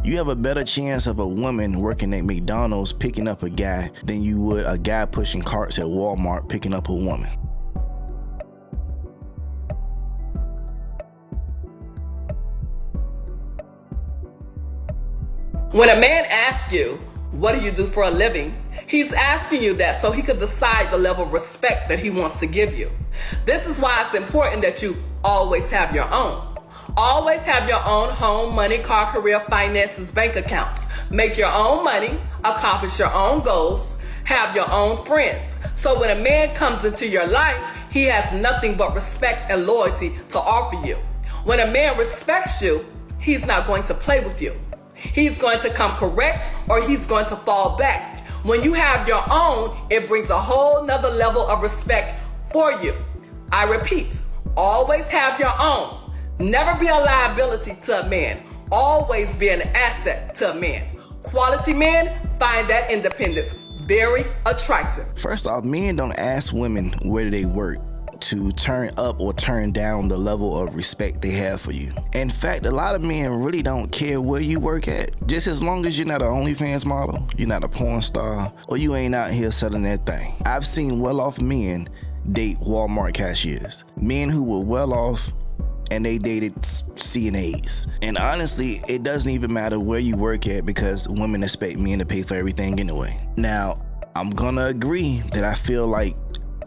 You have a better chance of a woman working at McDonald's picking up a guy than you would a guy pushing carts at Walmart picking up a woman. When a man asks you, what do you do for a living? He's asking you that so he could decide the level of respect that he wants to give you. This is why it's important that you always have your own. Always have your own home, money, car, career, finances, bank accounts. Make your own money, accomplish your own goals, have your own friends. So when a man comes into your life, he has nothing but respect and loyalty to offer you. When a man respects you, he's not going to play with you. He's going to come correct or he's going to fall back. When you have your own, it brings a whole nother level of respect for you. I repeat, always have your own. Never be a liability to a man. Always be an asset to a man. Quality men find that independence very attractive. First off, men don't ask women where do they work to turn up or turn down the level of respect they have for you. In fact, a lot of men really don't care where you work at, just as long as you're not an OnlyFans model, you're not a porn star, or you ain't out here selling that thing. I've seen well-off men date Walmart cashiers, men who were well off and they dated CNAs. And honestly, it doesn't even matter where you work at because women expect men to pay for everything anyway. Now, I'm gonna agree that I feel like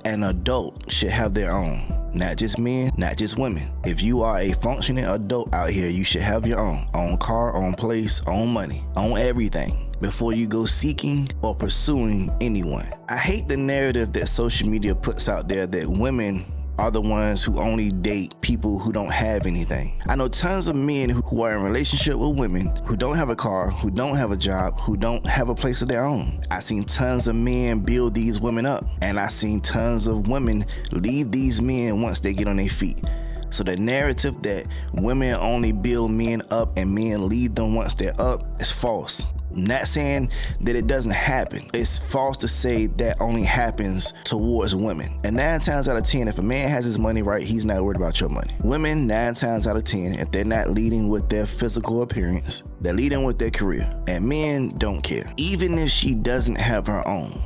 an adult should have their own. Not just men, not just women. If you are a functioning adult out here, you should have your own car, own place, own money, own everything before you go seeking or pursuing anyone. I hate the narrative that social media puts out there that women are the ones who only date people who don't have anything. I know tons of men who are in a relationship with women who don't have a car, who don't have a job, who don't have a place of their own. I've seen tons of men build these women up, and I've seen tons of women leave these men once they get on their feet. So the narrative that women only build men up and men leave them once they're up is false. I'm not saying that it doesn't happen. It's false to say that only happens towards women. And 9 times out of 10, if a man has his money right, he's not worried about your money. Women, 9 times out of 10, if they're not leading with their physical appearance, they're leading with their career. And men don't care. Even if she doesn't have her own,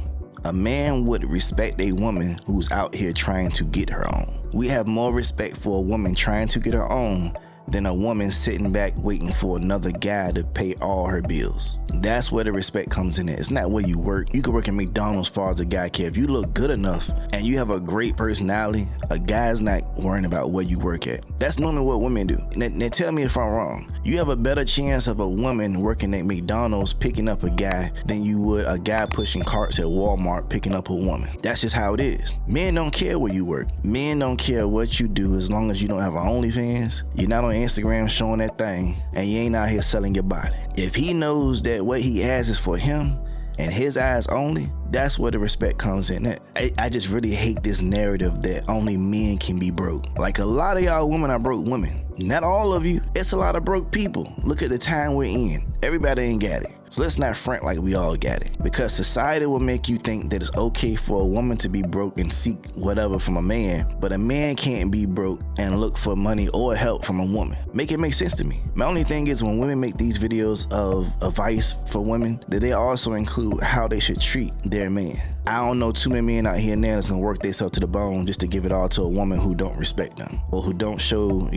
a man would respect a woman who's out here trying to get her own. We have more respect for a woman trying to get her own than a woman sitting back waiting for another guy to pay all her bills. That's where the respect comes in at. It's not where you work. You can work at McDonald's as far as a guy care. If you look good enough and you have a great personality, a guy's not worrying about where you work at. That's normally what women do. Now tell me if I'm wrong. You have a better chance of a woman working at McDonald's picking up a guy than you would a guy pushing carts at Walmart picking up a woman. That's just how it is. Men don't care where you work. Men don't care what you do as long as you don't have an OnlyFans. You're not on Instagram showing that thing and you ain't out here selling your body. If he knows that what he has is for him and his eyes only, that's where the respect comes in at. I just really hate this narrative that only men can be broke. Like, a lot of y'all women are broke women. Not all of you. It's a lot of broke people. Look at the time we're in. Everybody ain't got it. So let's not front like we all got it. Because society will make you think that it's okay for a woman to be broke and seek whatever from a man, but a man can't be broke and look for money or help from a woman. Make it make sense to me. My only thing is when women make these videos of advice for women, that they also include how they should treat their man. I don't know too many men out here now that's gonna work themselves to the bone just to give it all to a woman who don't respect them or who don't show,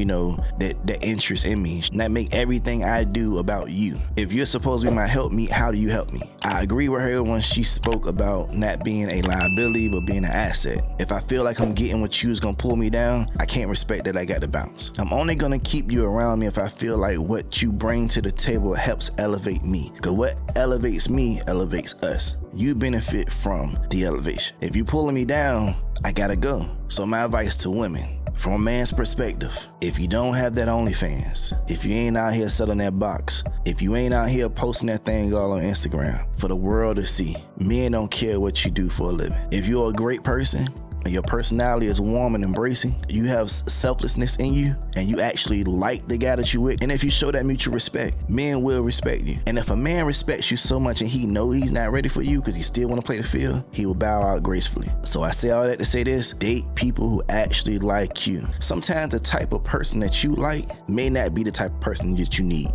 that interest in me. Not make everything I do about you. If you're supposed to be my helpmeet, how do you help me? I agree with her when she spoke about not being a liability but being an asset. If I feel like I'm getting what you is gonna pull me down, I can't respect that I got to bounce. I'm only gonna keep you around me if I feel like what you bring to the table helps elevate me. Cause what elevates me elevates us. You benefit from the elevation. If you pulling me down, I gotta go. So my advice to women, from a man's perspective, if you don't have that OnlyFans, if you ain't out here selling that box, if you ain't out here posting that thing all on Instagram for the world to see, men don't care what you do for a living. If you're a great person, and your personality is warm and embracing, you have selflessness in you, and you actually like the guy that you with, and if you show that mutual respect, men will respect you. And if a man respects you so much and he know he's not ready for you because he still want to play the field, he will bow out gracefully. So I say all that to say this: date people who actually like you. Sometimes the type of person that you like may not be the type of person that you need.